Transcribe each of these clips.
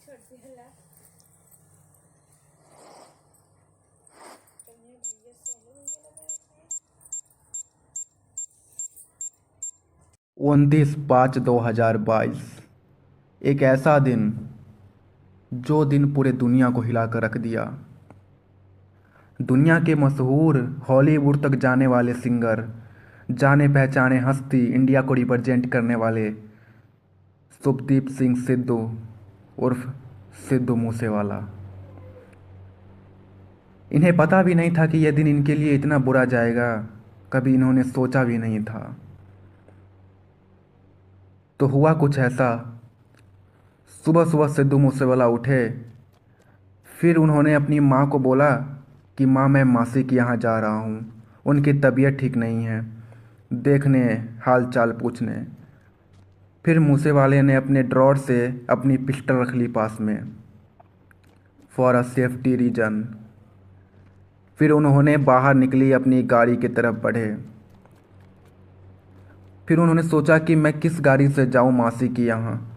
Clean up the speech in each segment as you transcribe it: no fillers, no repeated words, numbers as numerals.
छोड़ती हला कन्या भैया सोनू भैया लगाए थे। 29/5/2022 एक ऐसा दिन जो दिन पूरे दुनिया को हिला कर रख दिया। दुनिया के मशहूर हॉलीवुड तक जाने वाले सिंगर, जाने पहचाने हस्ती, इंडिया को रिप्रेजेंट करने वाले शुभदीप सिंह सिद्धू उर्फ सिद्धू मूसेवाला। इन्हें पता भी नहीं था कि यह दिन इनके लिए इतना बुरा जाएगा, कभी इन्होंने सोचा भी नहीं था। तो हुआ कुछ ऐसा, सुबह सुबह सिद्धू मूसेवाला उठे। फिर उन्होंने अपनी माँ को बोला कि माँ, मैं मासी के यहाँ जा रहा हूँ, उनकी तबीयत ठीक नहीं है, देखने, हाल चाल पूछने। फिर मूसेवाले ने अपने ड्रॉर से अपनी पिस्टल रख ली पास में, फॉर अ सेफ्टी रीजन। फिर उन्होंने बाहर निकली, अपनी गाड़ी की तरफ बढ़े। फिर उन्होंने सोचा कि मैं किस गाड़ी से जाऊँ मासी के यहाँ।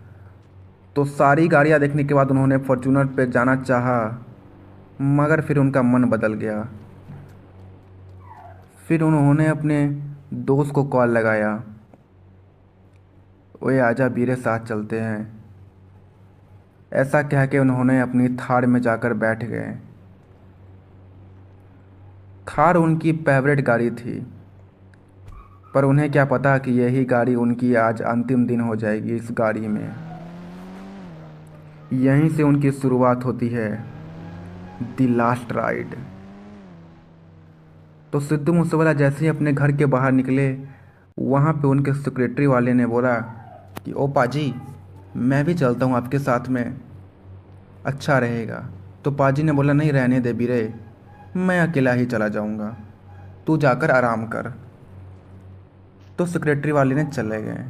तो सारी गाड़ियाँ देखने के बाद उन्होंने फॉर्च्यूनर पे जाना चाहा, मगर फिर उनका मन बदल गया। फिर उन्होंने अपने दोस्त को कॉल लगाया, ओए आजा बीरे, साथ चलते हैं। ऐसा कह के उन्होंने अपनी थार में जाकर बैठ गए। थार उनकी फेवरेट गाड़ी थी, पर उन्हें क्या पता कि यही गाड़ी उनकी आज अंतिम दिन हो जाएगी। इस गाड़ी में यहीं से उनकी शुरुआत होती है, द लास्ट राइड। तो सिद्धू मूसेवाला जैसे ही अपने घर के बाहर निकले, वहाँ पे उनके सेक्रेटरी वाले ने बोला कि ओ पाजी, मैं भी चलता हूँ आपके साथ में, अच्छा रहेगा। तो पाजी ने बोला, नहीं रहने दे बीरे, मैं अकेला ही चला जाऊँगा, तू जाकर आराम कर। तो सेक्रेटरी वाले ने चले गए।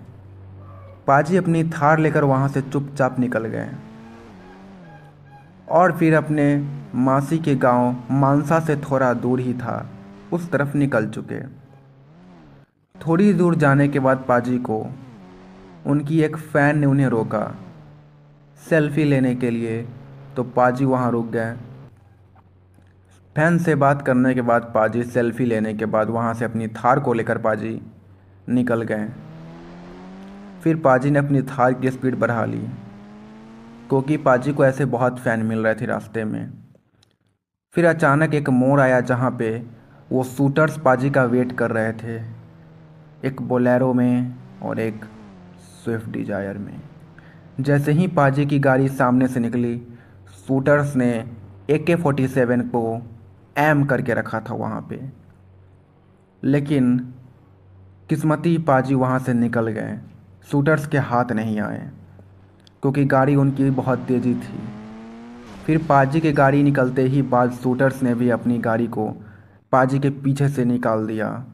पाजी अपनी थार लेकर वहाँ से चुपचाप निकल गए और फिर अपने मासी के गांव मानसा से थोड़ा दूर ही था, उस तरफ निकल चुके। थोड़ी दूर जाने के बाद पाजी को उनकी एक फ़ैन ने उन्हें रोका सेल्फी लेने के लिए। तो पाजी वहाँ रुक गए। फैन से बात करने के बाद पाजी सेल्फी लेने के बाद वहाँ से अपनी थार को लेकर पाजी निकल गए। फिर पाजी ने अपनी थार की स्पीड बढ़ा ली, क्योंकि पाजी को ऐसे बहुत फ़ैन मिल रहे थे रास्ते में। फिर अचानक एक मोड़ आया जहाँ पे वो शूटर्स पाजी का वेट कर रहे थे, एक बोलेरो में और एक स्विफ्ट डिज़ायर में। जैसे ही पाजी की गाड़ी सामने से निकली, शूटर्स ने AK-47 को एम करके रखा था वहाँ पे। लेकिन किस्मती पाजी वहाँ से निकल गए, शूटर्स के हाथ नहीं आए, क्योंकि गाड़ी उनकी बहुत तेज़ी थी। फिर पाजी की गाड़ी निकलते ही बाद शूटर्स ने भी अपनी गाड़ी को पाजी के पीछे से निकाल दिया।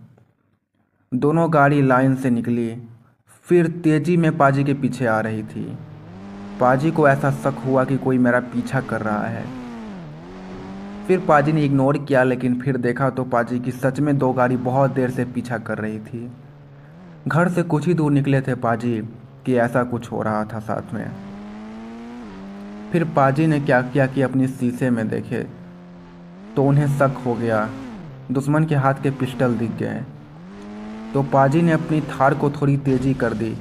दोनों गाड़ी लाइन से निकली, फिर तेज़ी में पाजी के पीछे आ रही थी। पाजी को ऐसा शक हुआ कि कोई मेरा पीछा कर रहा है। फिर पाजी ने इग्नोर किया, लेकिन फिर देखा तो पाजी की सच में दो गाड़ी बहुत देर से पीछा कर रही थी। घर से कुछ ही दूर निकले थे पाजी कि ऐसा कुछ हो रहा था साथ में। फिर पाजी ने क्या किया कि अपनी शीशे में देखे तो उन्हें शक हो गया, दुश्मन के हाथ के पिस्टल दिख गए। तो पाजी ने अपनी थार को थोड़ी तेज़ी कर दी।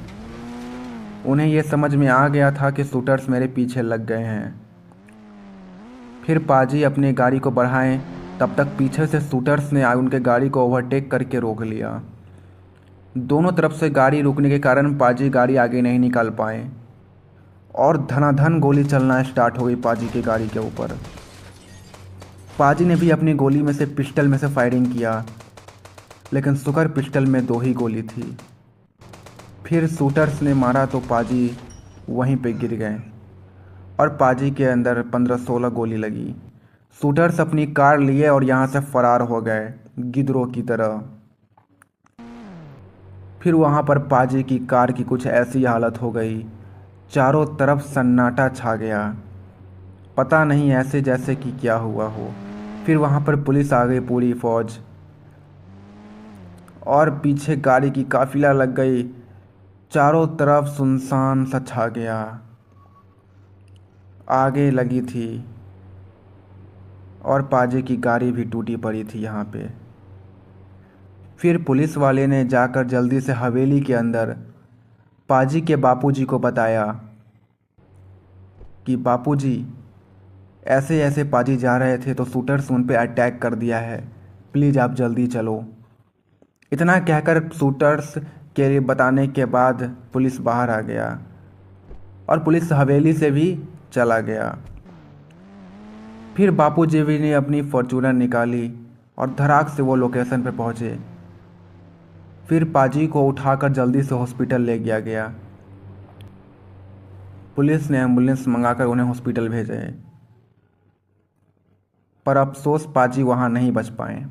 उन्हें यह समझ में आ गया था कि शूटर्स मेरे पीछे लग गए हैं। फिर पाजी अपनी गाड़ी को बढ़ाएं, तब तक पीछे से शूटर्स ने उनके गाड़ी को ओवरटेक करके रोक लिया। दोनों तरफ से गाड़ी रुकने के कारण पाजी गाड़ी आगे नहीं निकाल पाए और धनाधन गोली चलना स्टार्ट हो गई पाजी की गाड़ी के ऊपर। पाजी ने भी अपनी गोली में से पिस्टल में से फायरिंग किया, लेकिन शुक्र पिस्टल में 2 ही गोली थी। फिर शूटर्स ने मारा तो पाजी वहीं पे गिर गए और पाजी के अंदर 15-16 गोली लगी। शूटर्स अपनी कार लिए और यहाँ से फरार हो गए गिद्धों की तरह। फिर वहाँ पर पाजी की कार की कुछ ऐसी हालत हो गई, चारों तरफ सन्नाटा छा गया, पता नहीं ऐसे जैसे कि क्या हुआ हो। फिर वहाँ पर पुलिस आ गई, पूरी फौज, और पीछे गाड़ी की काफिला लग गई। चारों तरफ सुनसान सा छा गया। आगे लगी थी और पाजी की गाड़ी भी टूटी पड़ी थी यहाँ पे। फिर पुलिस वाले ने जाकर जल्दी से हवेली के अंदर पाजी के बापूजी को बताया कि बापूजी, ऐसे ऐसे पाजी जा रहे थे तो शूटर्स उन पे अटैक कर दिया है, प्लीज़ आप जल्दी चलो। इतना कहकर शूटर्स के बताने के बाद पुलिस बाहर आ गया और पुलिस हवेली से भी चला गया। फिर बापूजी भी ने अपनी फॉर्च्यूनर निकाली और धड़ाक से वो लोकेशन पर पहुँचे। फिर पाजी को उठाकर जल्दी से हॉस्पिटल ले गया गया। पुलिस ने एम्बुलेंस मंगाकर उन्हें हॉस्पिटल भेजे, पर अफसोस पाजी वहाँ नहीं बच पाए।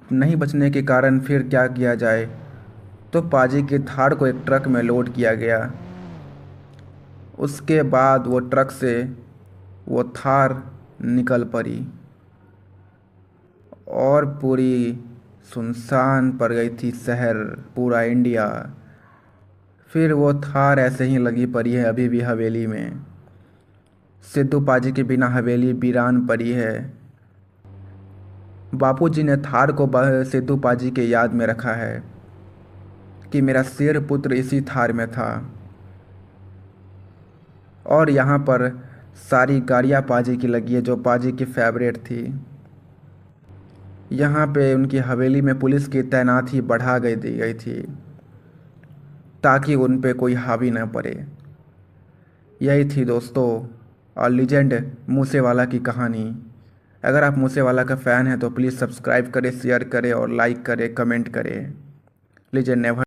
नहीं बचने के कारण फिर क्या किया जाए, तो पाजी की थार को एक ट्रक में लोड किया गया। उसके बाद वो ट्रक से वो थार निकल पड़ी और पूरी सुनसान पड़ गई थी शहर, पूरा इंडिया। फिर वो थार ऐसे ही लगी पड़ी है अभी भी हवेली में। सिद्धू पाजी के बिना हवेली वीरान पड़ी है। बापूजी ने थार को सिद्धू पाजी के याद में रखा है कि मेरा शेर पुत्र इसी थार में था। और यहाँ पर सारी गाड़ियाँ पाजी की लगी है जो पाजी की फेवरेट थी। यहाँ पे उनकी हवेली में पुलिस की तैनाती बढ़ा दी गई थी ताकि उन पे कोई हावी न पड़े। यही थी दोस्तों लीजेंड मूसेवाला की कहानी। अगर आप मूसेवाला का फ़ैन हैं तो प्लीज़ सब्सक्राइब करें, शेयर करें और लाइक करें, कमेंट करें। Legend never